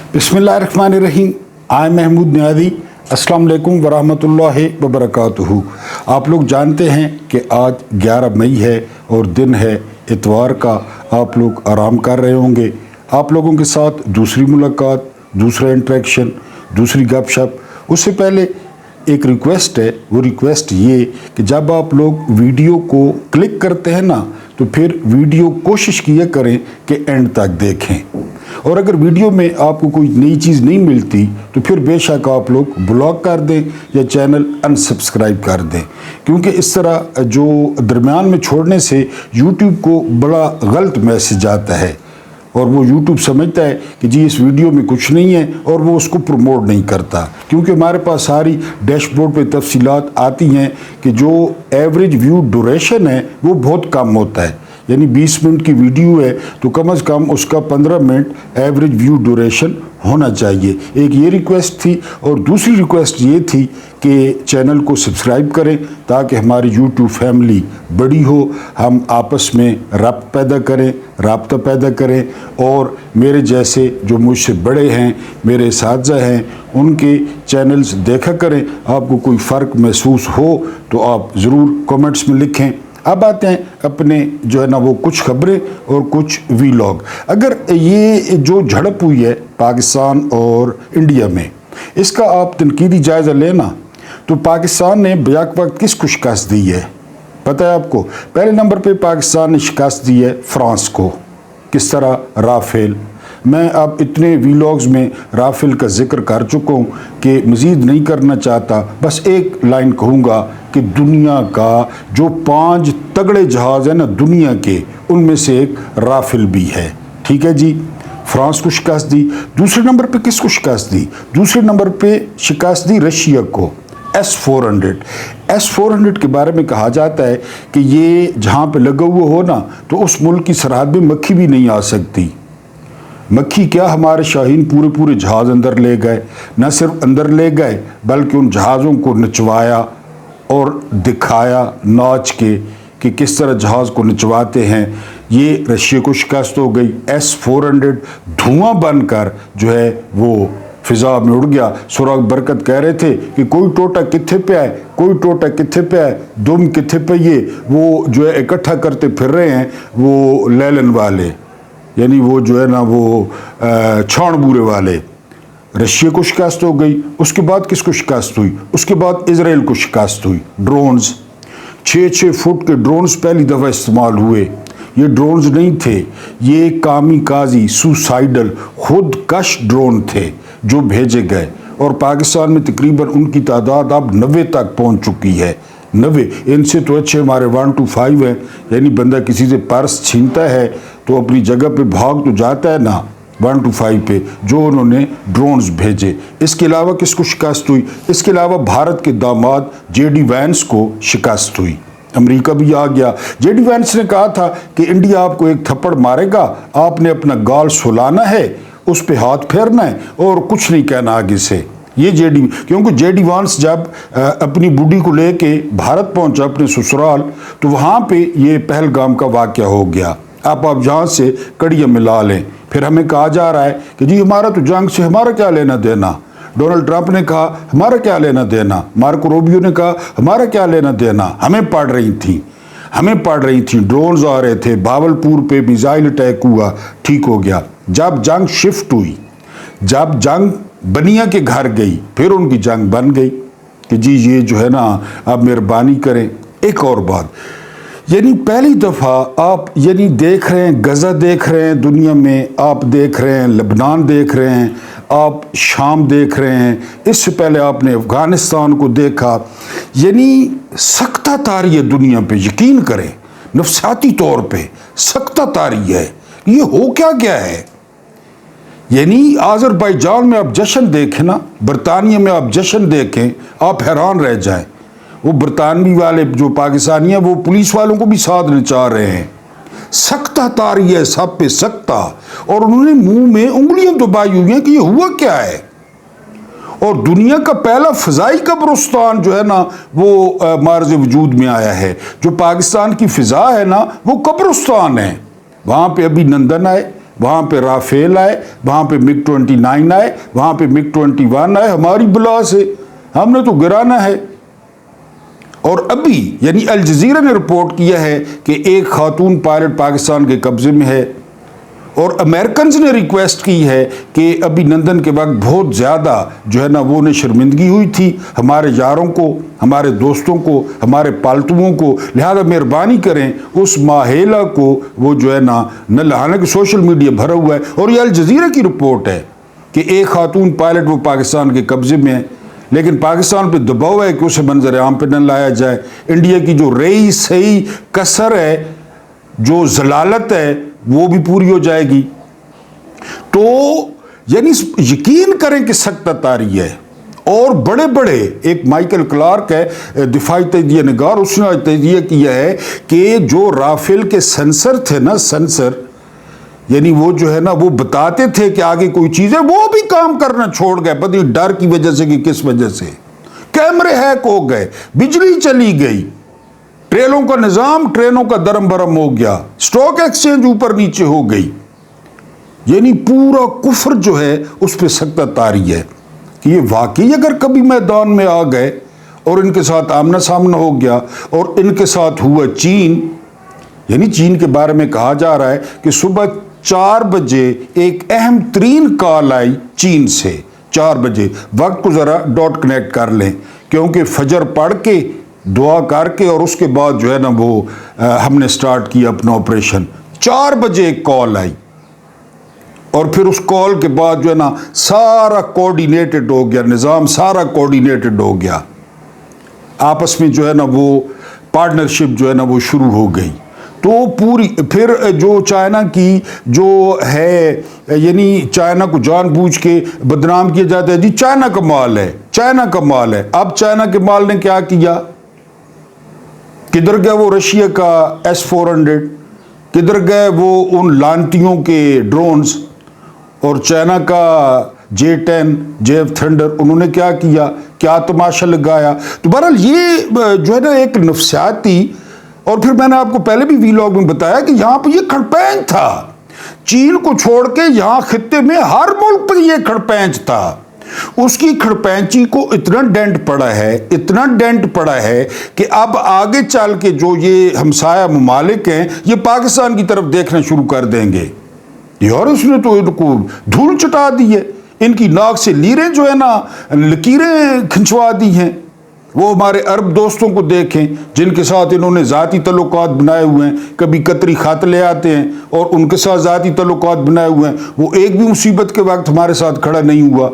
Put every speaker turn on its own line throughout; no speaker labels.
बिस्मिल्लाहिर्रहमानिर्रहीम। आई महमूद नियाज़ी। अस्सलाम वालेकुम वरहमतुल्लाहि वबरकातुहू। आप लोग जानते हैं कि आज 11 मई है और दिन है इतवार का। आप लोग आराम कर रहे होंगे। आप लोगों के साथ दूसरी मुलाकात, दूसरा इंटरेक्शन, दूसरी गपशप। उससे पहले एक रिक्वेस्ट है, वो रिक्वेस्ट ये कि जब आप लोग वीडियो को क्लिक करते हैं ना, तो फिर वीडियो कोशिश किया करें कि एंड तक देखें। और अगर वीडियो में आपको कोई नई चीज़ नहीं मिलती तो फिर बेशक आप लोग ब्लॉक कर दें या चैनल अनसब्सक्राइब कर दें, क्योंकि इस तरह जो दरमियान में छोड़ने से यूट्यूब को बड़ा गलत मैसेज आता है और वो यूट्यूब समझता है कि जी इस वीडियो में कुछ नहीं है और वो उसको प्रमोट नहीं करता। क्योंकि हमारे पास सारी डैशबोर्ड पे तफसीलात आती हैं कि जो एवरेज व्यू ड्यूरेशन है वो बहुत कम होता है। यानी 20 मिनट की वीडियो है तो कम से कम उसका 15 मिनट एवरेज व्यू ड्यूरेशन होना चाहिए। एक ये रिक्वेस्ट थी और दूसरी रिक्वेस्ट ये थी कि चैनल को सब्सक्राइब करें ताकि हमारी यूट्यूब फैमिली बड़ी हो, हम आपस में राब्ता पैदा करें और मेरे जैसे जो मुझसे बड़े हैं, मेरे असातिज़ा हैं, उनके चैनल्स देखा करें। आपको कोई फ़र्क महसूस हो तो आप ज़रूर कमेंट्स में लिखें। अब आते हैं अपने जो है ना वो कुछ खबरें और कुछ वीलॉग। अगर ये जो झड़प हुई है पाकिस्तान और इंडिया में, इसका आप तनकीदी जायज़ा लेना तो पाकिस्तान ने बैक वक्त किसको शिकस्त दी है पता है आपको? पहले नंबर पे पाकिस्तान ने शिकस्त दी है फ्रांस को। किस तरह? राफेल। मैं अब इतने वीलॉग्स में राफेल का जिक्र कर चुका हूँ कि मज़ीद नहीं करना चाहता। बस एक लाइन कहूँगा कि दुनिया का जो 5 तगड़े जहाज़ हैं ना दुनिया के, उनमें से एक राफेल भी है। ठीक है जी। फ्रांस को शिकस्त दी। दूसरे नंबर पे किसको शिकस्त दी? दूसरे नंबर पे शिकस्त दी रशिया को। S-400 के बारे में कहा जाता है कि ये जहाँ पे लगा हुआ हो ना तो उस मुल्क की सरहद में मक्खी भी नहीं आ सकती। मक्खी क्या, हमारे शाहीन पूरे जहाज़ अंदर ले गए। न सिर्फ अंदर ले गए बल्कि उन जहाज़ों को नचवाया और दिखाया नाच के कि किस तरह जहाज़ को नचवाते हैं। ये रशिया को शिकस्त हो गई। S-400 धुआं बनकर जो है वो फिजा में उड़ गया। सुराग बरकत कह रहे थे कि कोई टोटा कित्थे पे है, कोई टोटा कित्थे पे है, दुम कित्थे पे, ये वो जो है इकट्ठा करते फिर रहे हैं वो लैलन वाले, यानी वो जो है ना वो छाण बूरे वाले। रशिया को शिकस्त हो गई। उसके बाद किसको शिकस्त हुई? उसके बाद इजराइल को शिकस्त हुई। ड्रोन्स, 6-6 फुट के ड्रोन्स पहली दफ़ा इस्तेमाल हुए। ये ड्रोन्स नहीं थे, ये कामिकाजी सुसाइडल खुद कश ड्रोन थे जो भेजे गए और पाकिस्तान में तकरीबन उनकी तादाद अब 90 तक पहुंच चुकी है। 90। इनसे तो अच्छे हमारे 125 हैं। यानी बंदा किसी से पर्स छीनता है तो अपनी जगह पे भाग तो जाता है ना 125 पे, जो उन्होंने ड्रोन्स भेजे। इसके अलावा किसको शिकस्त हुई? इसके अलावा भारत के दामाद JD वैंस को शिकस्त हुई। अमेरिका भी आ गया। JD वैंस ने कहा था कि इंडिया आपको एक थप्पड़ मारेगा, आपने अपना गाल सुलाना है, उस पे हाथ फेरना है और कुछ नहीं कहना आगे से। ये क्योंकि JD वैंस जब अपनी बूढ़ी को लेके भारत पहुंचा अपने ससुराल, तो वहाँ पे ये पहलगाम का वाक़या हो गया। आप यहाँ से कड़ियाँ मिला लें। फिर हमें कहा जा रहा है कि जी हमारा तो जंग से हमारा क्या लेना देना। डोनाल्ड ट्रंप ने कहा हमारा क्या लेना देना। मार्को रूबियो ने कहा हमारा क्या लेना देना। हमें पड़ रही थी। ड्रोन्स आ रहे थे, भावलपुर पे मिसाइल अटैक हुआ, ठीक हो गया। जब जंग शिफ्ट हुई, जब जंग बनिया के घर गई, फिर उनकी जंग बन गई कि जी ये जो है ना आप मेहरबानी करें। एक और बात, यानी पहली दफ़ा आप यानी देख रहे हैं, गज़ा देख रहे हैं दुनिया में, आप देख रहे हैं लबनान देख रहे हैं, आप शाम देख रहे हैं, इससे पहले आपने अफ़गानिस्तान को देखा। यानी सख्ता तारी है दुनिया पे, यकीन करें नफसाती तौर पे सख्ता तारी है। ये हो क्या गया है? यानी आज़रबाईजान में आप जश्न देखें ना, बरतानिया में आप जश्न देखें, आप हैरान रह जाएं। वो बरतानवी वाले जो पाकिस्तानी हैं वो पुलिस वालों को भी साथ नचा रहे हैं। सख्ता तारी है सब पे सख्ता। और उन्होंने मुंह में उंगलियां दबाई हुई हैं कि ये हुआ क्या है। और दुनिया का पहला फ़ज़ाई कब्रिस्तान जो है ना वो मार्ज़ वजूद में आया है। जो पाकिस्तान की फ़िज़ा है ना वो कब्रिस्तान है। वहाँ पे अभिनंदन आए, वहाँ पे राफेल आए, वहाँ पे मिग 29 आए, वहाँ पे मिग 21 आए, हमारी बुला से हमने तो गिराना है। और अभी यानी अल जजीरा ने रिपोर्ट किया है कि एक खातून पायलट पाकिस्तान के कब्जे में है, और अमेरिकन ने रिक्वेस्ट की है कि अभिनंदन के वक्त बहुत ज़्यादा जो है ना वो उन्हें शर्मिंदगी हुई थी, हमारे यारों को, हमारे दोस्तों को, हमारे पालतुओं को, लिहाजा मेहरबानी करें उस माहेला को वो जो है ना न, हालांकि सोशल मीडिया भरा हुआ है और ये अल जजीरा की रिपोर्ट है कि एक खातून पायलट वो पाकिस्तान के कब्जे में है, लेकिन पाकिस्तान पे दबाव है कि उसे मंजर आम पे न लाया जाए। इंडिया की जो रही सही कसर है, जो जलालत है, वो भी पूरी हो जाएगी। तो यानी यकीन करें कि सख्त आ रही है। और बड़े बड़े एक माइकल क्लार्क है दिफाई तजिया निगार, उसने तजिया किया है कि जो राफेल के सेंसर थे ना, सेंसर यानी वो जो है ना वो बताते थे कि आगे कोई चीज़ है, वो भी काम करना छोड़ गए, पता नहीं डर की वजह से कि किस वजह से। कैमरे हैक हो गए, बिजली चली गई, ट्रेनों का निज़ाम, ट्रेनों का दरम बरम हो गया, स्टॉक एक्सचेंज ऊपर नीचे हो गई। यानी पूरा कुफ्र जो है उस पर सख्त आ रही है कि ये वाकई अगर कभी मैदान में आ गए और इनके साथ आमना सामना हो गया, और इनके साथ हुआ चीन, यानी चीन के बारे में कहा जा रहा है कि सुबह 4 बजे एक अहम तरीन कॉल आई चीन से, 4 बजे, वक्त को ज़रा डॉट कनेक्ट कर लें, क्योंकि फजर पढ़ के दुआ करके और उसके बाद जो है ना वो हमने स्टार्ट किया अपना ऑपरेशन। 4 बजे एक कॉल आई और फिर उस कॉल के बाद जो है ना सारा कोऑर्डिनेटेड हो गया, निज़ाम सारा कोऑर्डिनेटेड हो गया, आपस में जो है ना वो पार्टनरशिप जो है ना वो शुरू हो गई। तो पूरी फिर जो चाइना की जो है, यानी चाइना को जानबूझ के बदनाम किया जाता है, जी चाइना का माल है, चाइना का माल है। अब चाइना के माल ने क्या किया, किधर गया वो रशिया का S-400, किधर गए वो उन लानतियों के ड्रोन्स, और चाइना का J-10 JF थंडर, उन्होंने क्या किया, क्या तमाशा लगाया। तो बहरहाल ये जो है ना एक नफसियाती, और फिर मैंने आपको पहले भी वीलॉग में बताया कि यहाँ पर ये खड़पैंच था, चीन को छोड़ के यहाँ खित्ते में हर मुल्क पर ये खड़पैंच था। उसकी खड़पैंची को इतना डेंट पड़ा है, इतना डेंट पड़ा है कि अब आगे चल के जो ये हमसाया ममालिक हैं ये पाकिस्तान की तरफ देखना शुरू कर देंगे। यार उसने तो इनको धूल चटा दी है, इनकी नाक से लीरें जो है ना लकीरें खिंचवा दी हैं। वो हमारे अरब दोस्तों को देखें जिनके साथ इन्होंने ज़ाती तल्लुकात बनाए हुए हैं, कभी कतरी खत ले आते हैं और उनके साथ ज़ाती तल्लुकात बनाए हुए हैं, वो एक भी मुसीबत के वक्त हमारे साथ खड़ा नहीं हुआ।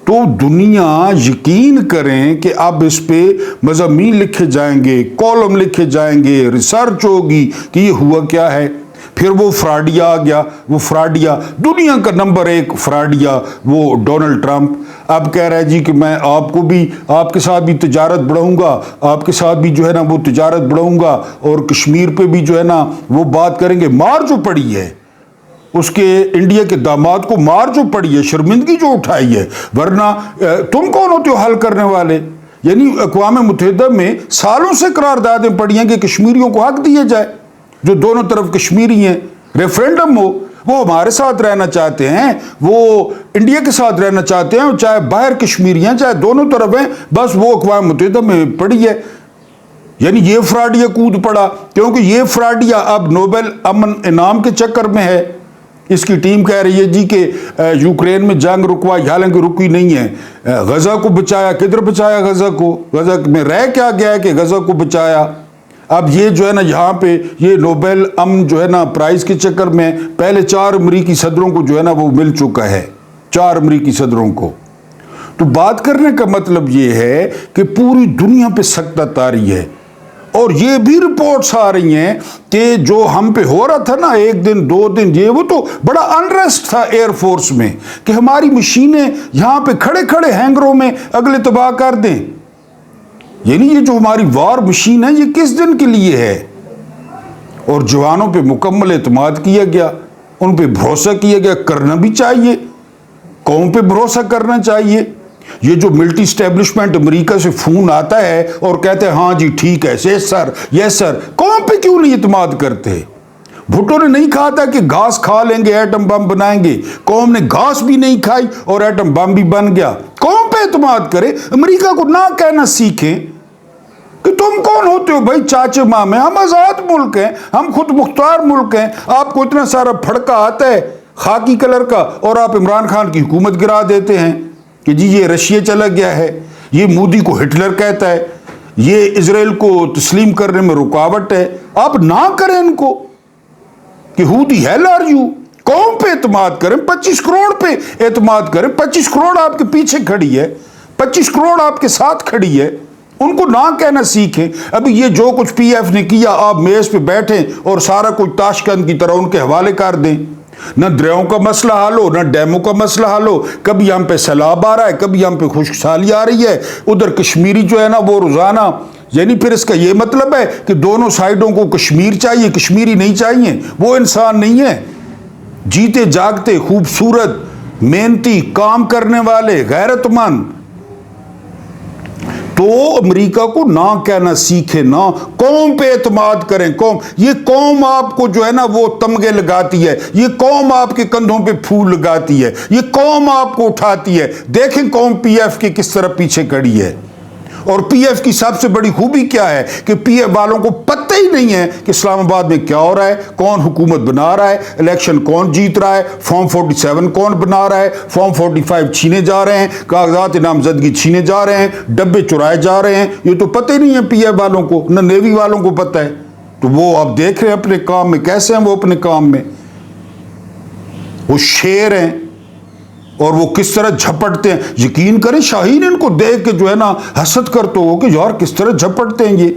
तो दुनिया यकीन करें कि अब इस पे मज़ामीन लिखे जाएंगे, कॉलम लिखे जाएंगे, रिसर्च होगी कि ये हुआ क्या है। फिर वो फ्राडिया आ गया, वो फ्राडिया दुनिया का नंबर 1 फ्राडिया, वो डोनाल्ड ट्रंप अब कह रहा है जी कि मैं आपको भी, आपके साथ भी तिजारत बढ़ाऊंगा, आपके साथ भी जो है ना वो तिजारत बढ़ाऊंगा, और कश्मीर पे भी जो है ना वो बात करेंगे। मार जो पड़ी है उसके इंडिया के दामाद को, मार जो पड़ी है, शर्मिंदगी जो उठाई है, वरना तुम कौन होते हो हल करने वाले। यानी अक़वाम मुत्तहिदा में सालों से करारदादें पड़ी हैं कि कश्मीरियों को हक दिए जाए, जो दोनों तरफ कश्मीरी हैं, रेफरेंडम हो, वो हमारे साथ रहना चाहते हैं, वो इंडिया के साथ रहना चाहते हैं, चाहे बाहर कश्मीरी हैं चाहे दोनों तरफ हैं, बस वो अक़वाम मुत्तहिदा में पड़ी है। यानी ये फ्राडिया कूद पड़ा, क्योंकि ये फ्राडिया अब नोबेल अमन इनाम के चक्कर में है। इसकी टीम कह रही है जी कि यूक्रेन में जंग रुकवाई, हालांकि रुकी नहीं है। गजा को बचाया, किधर बचाया गजा को, गजा में रह क्या गया है कि गजा को बचाया। अब ये जो है ना यहाँ पे ये नोबेल अमन जो है ना प्राइज के चक्कर में पहले 4 अमरीकी सदरों को जो है ना वो मिल चुका है, 4 अमरीकी सदरों को। तो बात करने का मतलब ये है कि पूरी दुनिया पे सख्त आ रही है, और ये भी रिपोर्ट्स आ रही हैं कि जो हम पे हो रहा था ना 1 दिन 2 दिन, ये वो तो बड़ा अनरेस्ट था एयरफोर्स में कि हमारी मशीनें यहाँ पे खड़े खड़े हैंगरों में अगले तबाह कर दें। यानी ये जो हमारी वार मशीन है ये किस दिन के लिए है। और जवानों पे मुकम्मल एतमाद किया गया, उन पे भरोसा किया गया, करना भी चाहिए, कौम पे भरोसा करना चाहिए। ये जो मिलिट्री स्टैब्लिशमेंट अमेरिका से फोन आता है और कहते हैं हाँ जी ठीक है, यस सर, कौम पे क्यों नहीं एतमाद करते। भुट्टो ने नहीं कहा था कि घास खा लेंगे एटम बम बनाएंगे, कौम ने घास भी नहीं खाई और एटम बम भी बन गया। कौम पे एतमाद करें, अमेरिका को ना कहना सीखें कि तुम कौन होते हो भाई चाचे मामे, हम आज़ाद मुल्क हैं, हम खुद मुख्तार मुल्क हैं। आपको इतना सारा फड़का आता है खाकी कलर का और आप इमरान खान की हुकूमत गिरा देते हैं कि जी ये रशिया चला गया है, ये मोदी को हिटलर कहता है, ये इजराइल को तस्लीम करने में रुकावट है। आप ना करें इनको कि हू दी हेल आर यू। कौम पे एतमाद करें, 25 करोड़ पे एतमाद करें। 25 करोड़ आपके पीछे खड़ी है, 25 करोड़ आपके साथ खड़ी है, उनको ना कहना सीखें। अभी ये जो कुछ पीएफ ने किया, आप मेज पे बैठें और सारा कुछ ताशकंद की तरह उनके हवाले कर दें। न दरियाओं का मसला हल हो, न डैमों का मसला हल हो। कभी हम पे सैलाब आ रहा है, कभी हम पे खुशहाली आ रही है। उधर कश्मीरी जो है ना वो रोजाना, यानी फिर इसका ये मतलब है कि दोनों साइडों को कश्मीर चाहिए, कश्मीरी नहीं चाहिए। वो इंसान नहीं है। जीते जागते खूबसूरत मेहनती काम करने वाले गैरतमंद। तो अमेरिका को ना कहना सीखे, ना कौम पे एतमाद करें। कौम, ये कौम आपको जो है ना वो तमगे लगाती है, ये कौम आपके कंधों पे फूल लगाती है, ये कौम आपको उठाती है। देखें कौम पीएफ के किस तरह पीछे खड़ी है। और पीएफ की सबसे बड़ी खूबी क्या है कि पीएफ वालों को पता ही नहीं है कि इस्लामाबाद में क्या हो रहा है, कौन हुकूमत बना रहा है, इलेक्शन कौन जीत रहा है, फॉर्म 47 कौन बना रहा है, फॉर्म 45 छीने जा रहे हैं, कागजात नामजदगी छीने जा रहे हैं, डब्बे चुराए जा रहे हैं। ये तो पता ही नहीं है पीएफ वालों को, न नेवी वालों को पता है। तो वो आप देख रहे हैं अपने काम में कैसे हैं वो अपने काम में, वो शेर हैं और वो किस तरह झपटते हैं। यकीन करें शाहीन इनको देख के जो है ना हसद करते हो कि यार किस तरह झपटते हैं ये।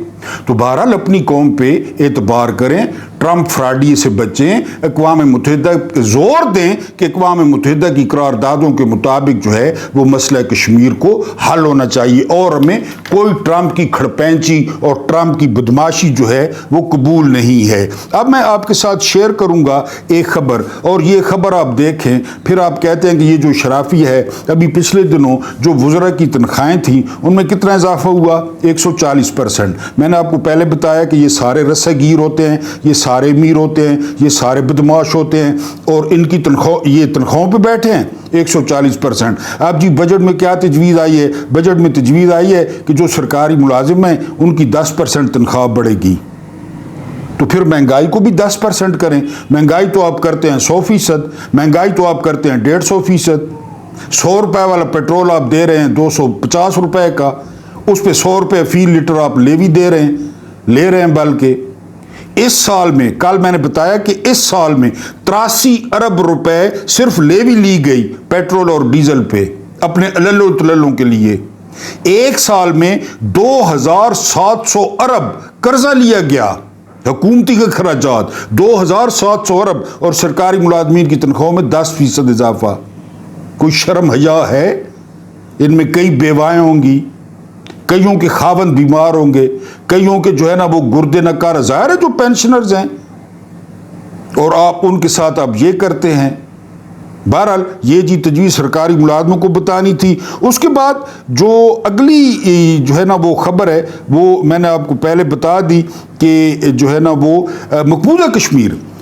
तो बहरहाल अपनी कौम पे एतबार करें, ट्रंप फ्रॉडी से बचें, अक़वाम मुत्तहिदा जोर दें कि अक़वाम मुत्तहिदा की करारदादों के मुताबिक जो है वो मसला कश्मीर को हल होना चाहिए और हमें कोई ट्रंप की खड़पैंची और ट्रंप की बदमाशी जो है वो कबूल नहीं है। अब मैं आपके साथ शेयर करूंगा एक खबर, और ये खबर आप देखें फिर आप कहते हैं कि ये जो शराफी है। अभी पिछले दिनों जो वज़रा की तनख्वाहें थी उनमें कितना इजाफा हुआ, 140%। मैंने आपको पहले बताया कि ये सारे रस्सागीर होते हैं, ये सारे अमीर होते हैं, ये सारे बदमाश होते हैं और इनकी ये तनख्वाहों पे बैठे हैं 140%। अब जी बजट में क्या तजवीज़ आई है, बजट में तजवीज़ आई है कि जो सरकारी मुलाजिम हैं उनकी 10% तनख्वाह बढ़ेगी। तो फिर महंगाई को भी 10% करें। महंगाई तो आप करते हैं 100%, महंगाई तो आप करते हैं 150%। 100 रुपए वाला पेट्रोल आप दे रहे हैं 250 रुपए का, उस पे 100 रुपए फी लीटर आप लेवी दे रहे हैं। बल्कि इस साल में, कल मैंने बताया कि इस साल में 83 अरब रुपए सिर्फ लेवी ली गई पेट्रोल और डीजल पे अपने अल्लो तल्लों के लिए। एक साल में 2700 अरब कर्जा लिया गया, हुकूमती के खर्चात 2700 अरब, और सरकारी मुलाजमीन की तनख्वाहों में 10% इजाफा। कोई शर्म हया है? इनमें कई बेवाएं होंगी, कईयों के खावंद बीमार होंगे, कईयों के जो है ना वो गुर्दे नकार, ज़ाहिर है जो पेंशनर्स हैं, और आप उनके साथ आप ये करते हैं। बहरहाल ये जी तजवीज़ सरकारी मुलाजमों को बतानी थी। उसके बाद जो अगली जो है ना वो खबर है वो मैंने आपको पहले बता दी कि जो है ना वो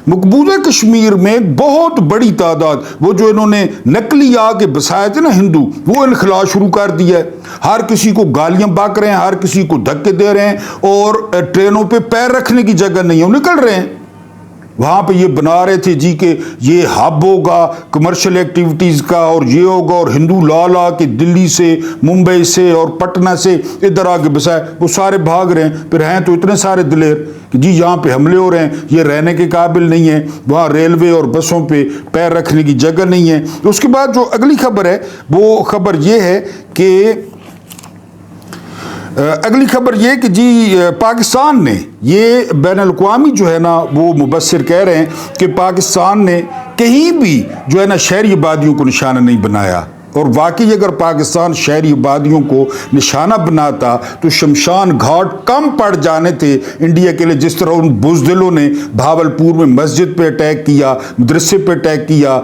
मकबूजा कश्मीर में बहुत बड़ी तादाद, वो जो इन्होंने नकली आके बसाए थे ना हिंदू, वो इनखला शुरू कर दिया है। हर किसी को गालियां बक रहे हैं, हर किसी को धक्के दे रहे हैं, और ट्रेनों पे पैर रखने की जगह नहीं है, वो निकल रहे हैं। वहाँ पे ये बना रहे थे जी कि ये हब होगा कमर्शियल एक्टिविटीज़ का, और ये होगा, और हिंदू ला के दिल्ली से, मुंबई से और पटना से इधर आके बसाए। वो सारे भाग रहे हैं। फिर हैं तो इतने सारे दिलेर कि जी यहाँ पे हमले हो रहे हैं, ये रहने के काबिल नहीं है, वहाँ रेलवे और बसों पे पैर रखने की जगह नहीं है। उसके बाद जो अगली खबर है वो खबर ये है कि अगली खबर ये कि जी पाकिस्तान ने, ये बैनुल-अक़वामी जो है ना वो मुबस्सिर कह रहे हैं कि पाकिस्तान ने कहीं भी जो है ना शहरी आबादियों को निशाना नहीं बनाया। اور واقعی اگر پاکستان شہری آبادیوں کو نشانہ بناتا تو شمشان گھاٹ کم پڑ جانے تھے انڈیا کے لیے. جس طرح ان بزدلوں نے بھاولپور میں مسجد پہ اٹیک کیا, مدرسے پہ اٹیک کیا,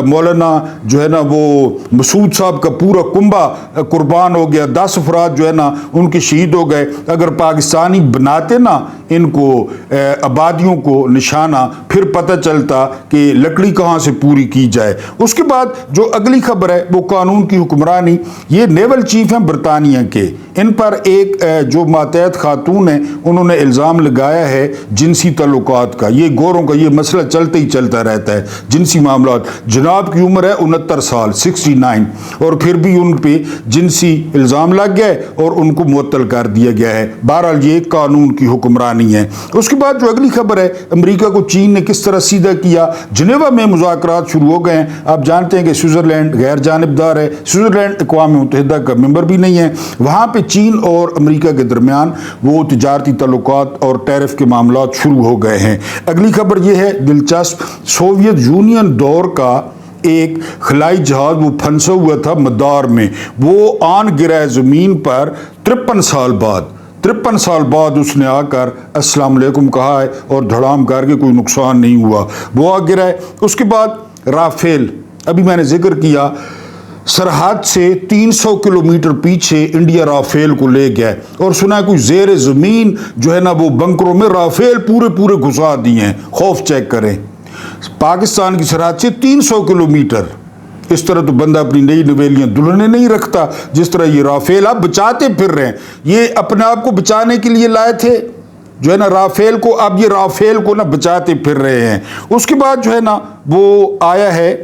مولانا جو ہے نا وہ مسعود صاحب کا پورا کنبہ قربان ہو گیا, 10 افراد جو ہے نا ان کے شہید ہو گئے. اگر پاکستانی بناتے نا ان کو آبادیوں کو نشانہ, پھر پتہ چلتا کہ لکڑی کہاں سے پوری کی جائے. اس کے بعد جو اگلی خبر ہے وہ قانون کی حکمرانی. یہ نیول چیف ہیں برطانیہ کے, ان پر ایک جو ماتحت خاتون ہیں انہوں نے الزام لگایا ہے جنسی تعلقات کا. یہ گوروں کا یہ مسئلہ چلتا ہی چلتا رہتا ہے, جنسی معاملات. جناب کی عمر ہے 69 سال 69, اور پھر بھی ان پہ جنسی الزام لگ گئے اور ان کو معطل کر دیا گیا ہے. بہرحال یہ قانون کی حکمرانی ہے. اس کے بعد جو اگلی خبر ہے, امریکہ کو چین نے کس طرح سیدھا کیا. جنیوا میں مذاکرات شروع ہو گئے ہیں. آپ جانتے ہیں کہ سوئٹزرلینڈ غیر جانبدار ہے, سوئٹزرلینڈ اقوام متحدہ کا ممبر بھی نہیں ہے. وہاں پہ چین اور امریکہ کے درمیان وہ تجارتی تعلقات اور ٹیرف کے معاملات شروع ہو گئے ہیں. اگلی خبر یہ ہے دلچسپ, سوویت یونین دور کا ایک خلائی جہاز وہ پھنسا ہوا تھا مدار میں, وہ آن گرا زمین پر 53 سال بعد اس نے آ کر السلام علیکم کہا ہے اور دھڑام کر کے کوئی نقصان نہیں ہوا, وہ آ گرا ہے. اس کے بعد رافیل, ابھی میں نے ذکر کیا, سرحد سے 300 کلومیٹر پیچھے انڈیا رافیل کو لے گیا اور سنا ہے کوئی زیر زمین جو ہے نا وہ بنکروں میں رافیل پورے گھسا دیے ہیں. خوف چیک کریں, پاکستان کی سرحد سے 300 کلومیٹر. اس طرح تو بندہ اپنی نئی نویلیاں دلہنے نہیں رکھتا جس طرح یہ رافیل آپ بچاتے پھر رہے ہیں. یہ اپنے آپ کو بچانے کے لیے لائے تھے جو ہے نا رافیل کو, اب یہ رافیل کو نا بچاتے پھر رہے ہیں. اس کے بعد جو ہے نا وہ آیا ہے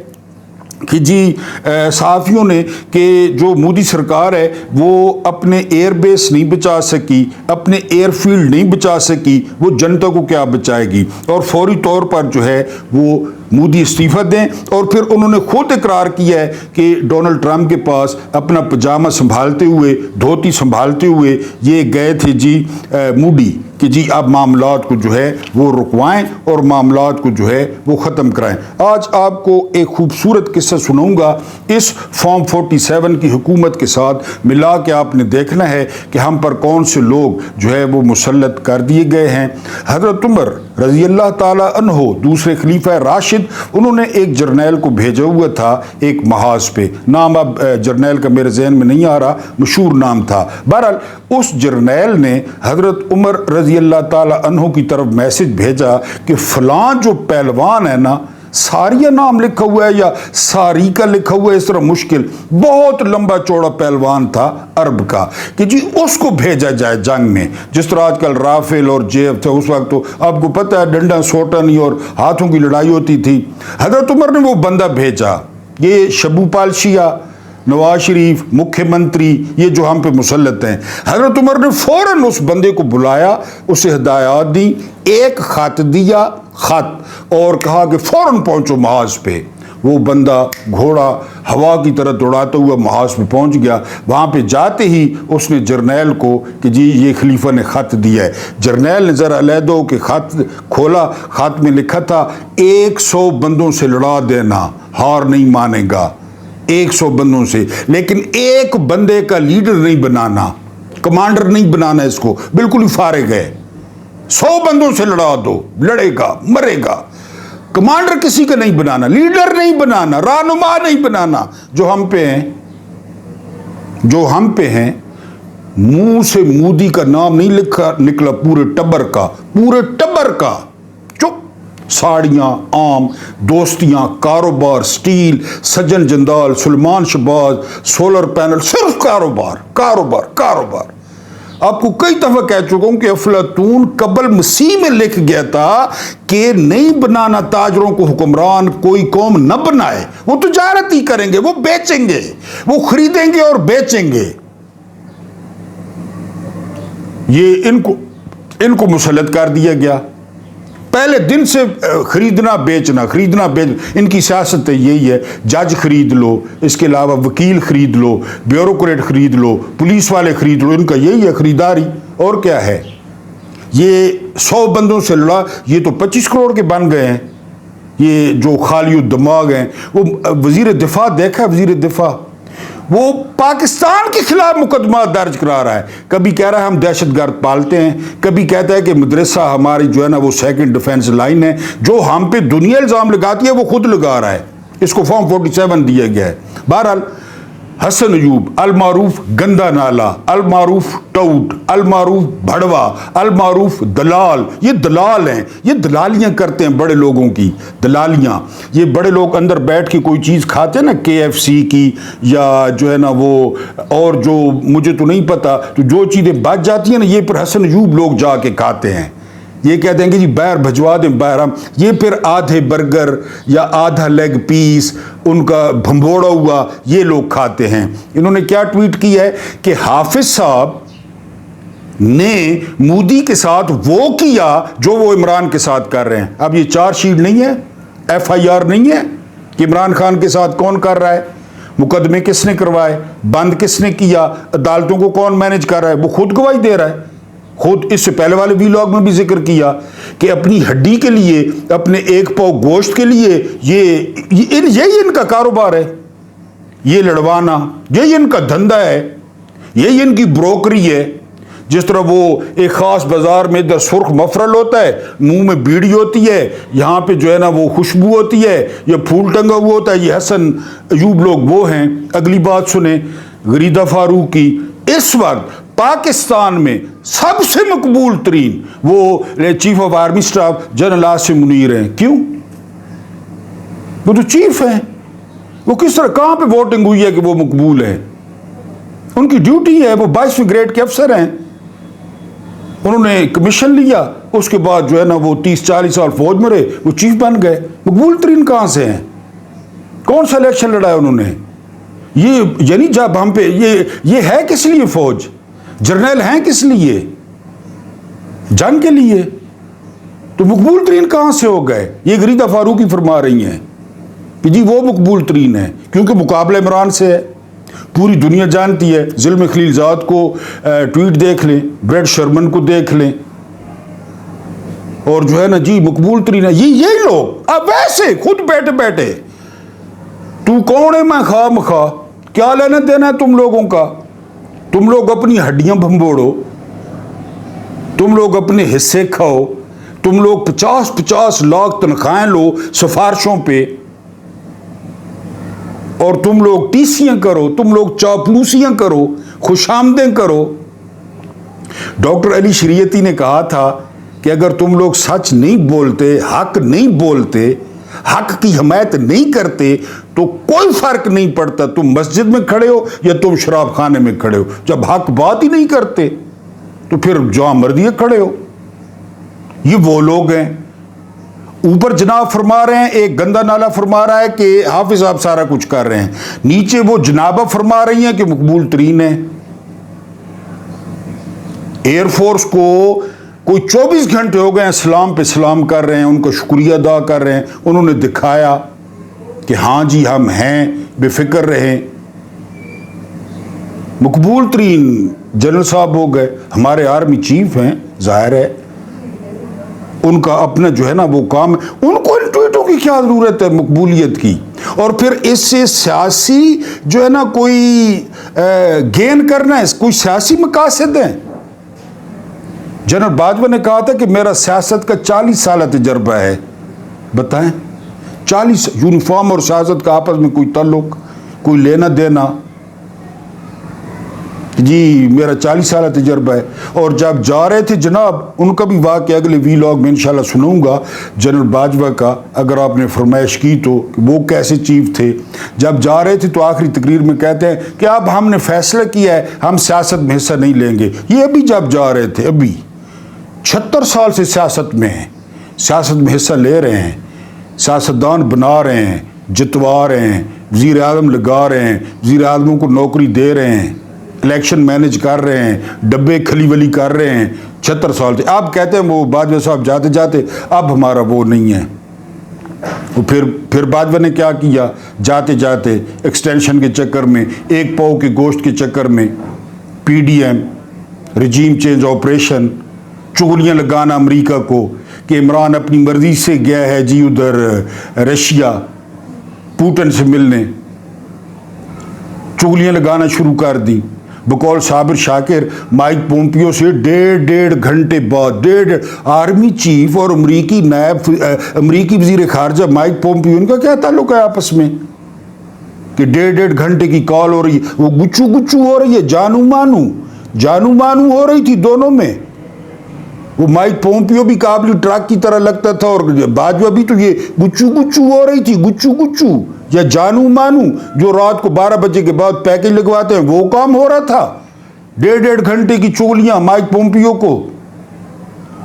کہ جی صحافیوں نے کہ جو مودی سرکار ہے وہ اپنے ایئر بیس نہیں بچا سکی, اپنے ایئر فیلڈ نہیں بچا سکی, وہ جنتا کو کیا بچائے گی, اور فوری طور پر جو ہے وہ مودی استعفیٰ دیں. اور پھر انہوں نے خود اقرار کیا ہے کہ ڈونلڈ ٹرمپ کے پاس اپنا پجامہ سنبھالتے ہوئے, دھوتی سنبھالتے ہوئے یہ گئے تھے جی مودی کہ جی آپ معاملات کو جو ہے وہ رکوائیں اور معاملات کو جو ہے وہ ختم کرائیں. آج آپ کو ایک خوبصورت قصہ سناؤں گا اس فارم 47 کی حکومت کے ساتھ ملا کے آپ نے دیکھنا ہے کہ ہم پر کون سے لوگ جو ہے وہ مسلط کر دیے گئے ہیں. حضرت عمر رضی اللہ تعالی عنہ دوسرے خلیفہ راشد, انہوں نے ایک جرنیل کو بھیجا ہوا تھا ایک محاذ پہ, نام اب جرنیل کا میرے ذہن میں نہیں آ رہا, مشہور نام تھا. بہرحال اس جرنیل نے حضرت عمر رضی اللہ تعالی عنہ کی طرف میسج بھیجا کہ فلاں جو پہلوان ہے نا, ساریہ نام لکھا ہوا ہے یا ساری کا لکھا ہوا ہے, اس طرح مشکل, بہت لمبا چوڑا پہلوان تھا عرب کا, کہ جی اس کو بھیجا جائے جنگ میں. جس طرح آج کل رافیل اور جیف تھا, اس وقت تو آپ کو پتہ ہے ڈنڈا سوٹا نہیں اور ہاتھوں کی لڑائی ہوتی تھی. حضرت عمر نے وہ بندہ بھیجا, یہ شبو پال شیعہ, نواز شریف مکھیہ منتری, یہ جو ہم پہ مسلط ہیں. حضرت عمر نے فوراً اس بندے کو بلایا, اسے ہدایات دی, ایک خط دیا, خط, اور کہا کہ فوراً پہنچو محاذ پہ. وہ بندہ گھوڑا ہوا کی طرح دوڑاتا ہوا محاذ پہ پہنچ گیا. وہاں پہ جاتے ہی اس نے جرنیل کو کہ جی یہ خلیفہ نے خط دیا ہے. جرنیل نے ذرا علیحدہ ہو کہ خط کھولا, خط میں لکھا تھا 100 بندوں سے لڑا دینا, ہار نہیں مانے گا, 100 بندوں سے, لیکن ایک بندے کا لیڈر نہیں بنانا, کمانڈر نہیں بنانا, اس کو بالکل ہی فارغ ہے. 100 بندوں سے لڑا دو, لڑے گا مرے گا, کمانڈر کسی کا نہیں بنانا, لیڈر نہیں بنانا, رہنما نہیں بنانا. جو ہم پہ ہیں منہ سے مودی کا نام نہیں نکلا پورے ٹبر کا, ساڑیاں, عام دوستیاں, کاروبار, سٹیل, سجن جندال, سلمان شہباز, سولر پینل, صرف کاروبار. آپ کو کئی دفعہ کہہ چکا ہوں کہ افلاطون قبل مسیح میں لکھ گیا تھا کہ نہیں بنانا تاجروں کو حکمران, کوئی قوم نہ بنائے, وہ تجارت ہی کریں گے, وہ بیچیں گے, وہ خریدیں گے اور بیچیں گے. یہ ان کو مسلط کر دیا گیا. پہلے دن سے خریدنا بیچنا, ان کی سیاست یہی ہے. جج خرید لو, اس کے علاوہ وکیل خرید لو, بیوروکریٹ خرید لو, پولیس والے خرید لو, ان کا یہی ہے خریداری. اور کیا ہے, یہ 100 بندوں سے لڑا, یہ تو 25 کروڑ کے بن گئے ہیں. یہ جو خالی دماغ ہیں, وہ وزیر دفاع دیکھا, وزیر دفاع وہ پاکستان کے خلاف مقدمات درج کرا رہا ہے. کبھی کہہ رہا ہے ہم دہشت گرد پالتے ہیں, کبھی کہتا ہے کہ مدرسہ ہماری جو ہے نا وہ سیکنڈ ڈیفنس لائن ہے. جو ہم پہ دنیا الزام لگاتی ہے وہ خود لگا رہا ہے. اس کو فارم 47 دیا گیا ہے. بہرحال حسن ایوب المعروف گندا نالا, المعروف ٹوٹ, المعروف بھڑوا, المعروف دلال. یہ دلال ہیں, یہ دلالیاں کرتے ہیں بڑے لوگوں کی دلالیاں. یہ بڑے لوگ اندر بیٹھ کے کوئی چیز کھاتے ہیں نا KFC کی یا جو ہے نا وہ اور جو مجھے تو نہیں پتا, تو جو چیزیں بچ جاتی ہیں نا یہ پر حسن ایوب لوگ جا کے کھاتے ہیں. یہ کہتے ہیں کہ جی باہر بھجوا دیں باہر ہم, یہ پھر آدھے برگر یا آدھا لیگ پیس ان کا بھمبوڑا ہوا یہ لوگ کھاتے ہیں. انہوں نے کیا ٹویٹ کیا ہے کہ حافظ صاحب نے مودی کے ساتھ وہ کیا جو وہ عمران کے ساتھ کر رہے ہیں. اب یہ چارج شیٹ نہیں ہے, FIR نہیں ہے کہ عمران خان کے ساتھ کون کر رہا ہے, مقدمے کس نے کروائے, بند کس نے کیا, عدالتوں کو کون مینج کر رہا ہے. وہ خود گواہی دے رہا ہے. خود اس سے پہلے والے ویلاگ میں بھی ذکر کیا کہ اپنی ہڈی کے لیے, اپنے ایک پاؤ گوشت کے لیے یہی ان کا کاروبار ہے, یہ لڑوانا, یہی ان کا دھندا ہے, یہی ان کی بروکری ہے. جس طرح وہ ایک خاص بازار میں ادھر سرخ مفرل ہوتا ہے, منہ میں بیڑی ہوتی ہے, یہاں پہ جو ہے نا وہ خوشبو ہوتی ہے, یا پھول ٹنگا ہوا ہوتا ہے. یہ حسن ایوب لوگ وہ ہیں. اگلی بات سنیں غریدہ فاروق کی. اس وقت پاکستان میں سب سے مقبول ترین وہ chief of army staff general Asim Munir ہیں. کیوں؟ وہ تو چیف ہیں. وہ کس طرح کہاں پہ ووٹنگ ہوئی ہے کہ وہ مقبول ہیں؟ ان کی ڈیوٹی ہے, وہ 22ویں گریڈ کے افسر ہیں. انہوں نے کمیشن لیا, اس کے بعد جو ہے نا وہ 30-40 سال فوج میں رہے, وہ چیف بن گئے. مقبول ترین کہاں سے ہیں؟ کون سا الیکشن لڑا ہے انہوں نے؟ یہ یعنی جب ہم پہ یہ ہے کس لیے فوج؟ جرنیل ہیں کس لیے؟ جنگ کے لیے. تو مقبول ترین کہاں سے ہو گئے؟ یہ غریدہ فاروقی فرما رہی ہیں کہ جی وہ مقبول ترین ہے کیونکہ مقابلہ عمران سے ہے. پوری دنیا جانتی ہے. ظلم خلیل زاد کو ٹویٹ دیکھ لیں, بریڈ شرمن کو دیکھ لیں, اور جو ہے نا جی مقبول ترین ہے یہی لوگ. اب ویسے خود بیٹھے بیٹھے تو کون ہے میں خواہ مخواہ, کیا لینا دینا ہے تم لوگوں کا؟ تم لوگ اپنی ہڈیاں بھمبوڑو, تم لوگ اپنے حصے کھاؤ, تم لوگ 50-50 لاکھ تنخواہیں لو سفارشوں پہ, اور تم لوگ ٹیسیاں کرو, تم لوگ چاپلوسیاں کرو, خوش آمدیں کرو. ڈاکٹر علی شریعتی نے کہا تھا کہ اگر تم لوگ سچ نہیں بولتے, حق نہیں بولتے, حق کی حمایت نہیں کرتے تو کوئی فرق نہیں پڑتا تم مسجد میں کھڑے ہو یا تم شراب خانے میں کھڑے ہو. جب حق بات ہی نہیں کرتے تو پھر جہاں مرضی کھڑے ہو. یہ وہ لوگ ہیں. اوپر جناب فرما رہے ہیں, ایک گندا نالا فرما رہا ہے کہ حافظ صاحب سارا کچھ کر رہے ہیں, نیچے وہ جنابہ فرما رہی ہیں کہ مقبول ترین ہیں. ایئر فورس کو کوئی 24 گھنٹے ہو گئے ہیں سلام پہ سلام کر رہے ہیں, ان کا شکریہ ادا کر رہے ہیں. انہوں نے دکھایا کہ ہاں جی ہم ہیں, بے فکر رہیں. مقبول ترین جنرل صاحب ہو گئے. ہمارے آرمی چیف ہیں, ظاہر ہے ان کا اپنا جو ہے نا وہ کام ہے. ان کو ان ٹویٹوں کی کیا ضرورت ہے مقبولیت کی؟ اور پھر اس سے سیاسی جو ہے نا کوئی گین کرنا ہے, کوئی سیاسی مقاصد ہیں. جنرل باجوہ نے کہا تھا کہ میرا سیاست کا 40 سالہ تجربہ ہے. بتائیں 40 یونیفارم اور سیاست کا آپس میں کوئی تعلق, کوئی لینا دینا؟ جی میرا 40 سالہ تجربہ ہے. اور جب جا رہے تھے جناب, ان کا بھی واقعہ اگلے ویلاگ میں انشاءاللہ سنوں گا جنرل باجوہ کا, اگر آپ نے فرمائش کی تو, وہ کیسے چیف تھے. جب جا رہے تھے تو آخری تقریر میں کہتے ہیں کہ اب ہم نے فیصلہ کیا ہے ہم سیاست میں حصہ نہیں لیں گے. یہ ابھی جب جا رہے تھے, ابھی 76 سال سے سیاست میں ہیں, سیاست میں حصہ لے رہے ہیں, سیاستدان بنا رہے ہیں, جتوا رہے ہیں, وزیر اعظم لگا رہے ہیں, وزیر اعظموں کو نوکری دے رہے ہیں, الیکشن مینج کر رہے ہیں, ڈبے کھلی ولی کر رہے ہیں 76 سال سے. آپ کہتے ہیں وہ باجوہ صاحب جاتے جاتے اب ہمارا وہ نہیں ہے. وہ پھر باجوہ نے کیا کیا, جاتے جاتے ایکسٹینشن کے چکر میں, ایک پاؤ کے گوشت کے چکر میں, PDM رجیم چینج آپریشن, چغلیاں لگانا امریکہ کو کہ عمران اپنی مرضی سے گیا ہے جی ادھر رشیا پوٹن سے ملنے. चुगलियां लगाना शुरू कर दी। बकौल साबिर शाकिर माइक पोम्पियो से डेढ़ घंटे बाद आर्मी चीफ और अमरीकी वजीर खारजा माइक पोम्पियो, इनका क्या ताल्लुक है आपस में कि डेढ़ घंटे की कॉल हो रही है, वो गुच्चू गुच्चू हो रही है, जानू मानू हो रही थी दोनों में। वो माइक पोम्पियो भी काबली ट्रक की तरह लगता था और बाजवा भी, तो ये गुच्चू गुच्चू हो रही थी, गुच्चू या जानू मानू जो रात को 12 बजे के बाद पैकेज लगवाते हैं, वो काम हो रहा था। डेढ़ घंटे की चोलियां माइक पोम्पियो को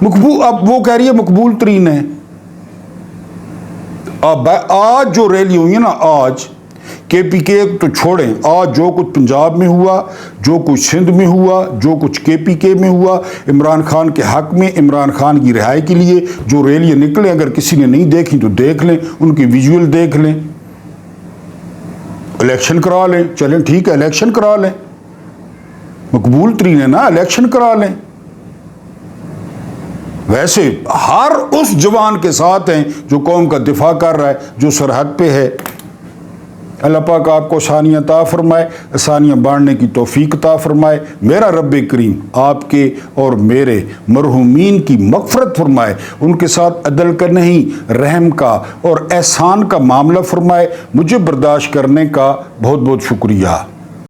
मकबूल, अब वो कह रही है मकबूल तरीन है। अब आज जो रैली हुई है ना, आज केपीके तो छोड़ें, आज जो कुछ पंजाब में हुआ, जो कुछ सिंध में हुआ, जो कुछ केपीके में हुआ, इमरान खान के हक में, इमरान खान की रिहाई के लिए जो रैलियां निकले, अगर किसी ने नहीं देखी तो देख लें, उनकी विजुअल देख लें। इलेक्शन करा लें, चलें ठीक है, इलेक्शन करा लें, मकबूल तरीन है ना, इलेक्शन करा लें। वैसे हर उस जवान के साथ हैं जो कौम का दिफा कर रहा है, जो सरहद पे है। अल्लाह पाक आपको आसानियाँ अता फरमाए, आसानियाँ बांटने की तौफीक अता फरमाए। मेरा रब्बे करीम आपके और मेरे मरहूमीन की मग़फ़रत फरमाए, उनके साथ अदल का नहीं रहम का और एहसान का मामला फरमाए। मुझे बर्दाश्त करने का बहुत बहुत शुक्रिया।